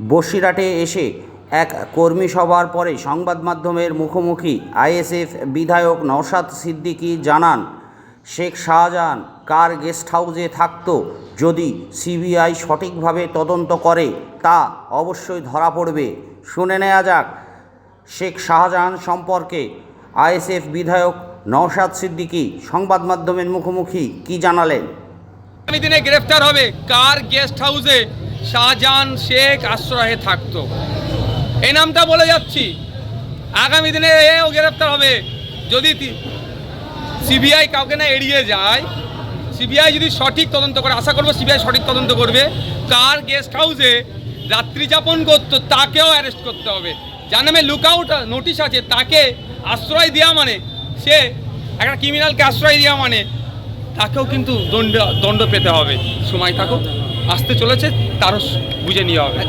বসিরহাটে এসে এক কর্মী সভার পরে সংবাদ মাধ্যমের মুখোমুখি আইএসএফ বিধায়ক নওশাদ সিদ্দিকী জানান, শেখ শাহজাহান কার গেস্ট হাউসে থাকত যদি সিবিআই সঠিকভাবে তদন্ত করে তা অবশ্যই ধরা পড়বে। শুনে নেওয়া যাক শেখ শাহজাহান সম্পর্কে আইএসএফ বিধায়ক নওশাদ সিদ্দিকী সংবাদ মাধ্যমের মুখোমুখি কি জানালেন। আগামী দিনে গ্রেফতার হবে কার গেস্ট হাউসে শাহজাহান শেখ আশ্রয়ে থাকতো, এই নামটা বলে যাচ্ছি। আগামী দিনে এও গ্রেফতার হবে যদি সিবিআই কাউকে না এড়িয়ে যায়। সিবিআই যদি সঠিক তদন্ত করে, আশা করবো সিবিআই সঠিক তদন্ত করবে, কার গেস্ট হাউসে রাত্রি যাপন করতো তাকেও অ্যারেস্ট করতে হবে। যার নামে লুকআউট নোটিশ আছে তাকে আশ্রয় দেওয়া মানে, সে একটা ক্রিমিনালকে আশ্রয় দেওয়া মানে তাকেও কিন্তু দণ্ড পেতে হবে। সময় থাকুক, আসতে চলেছে, তারও বুঝে নেওয়া হবে।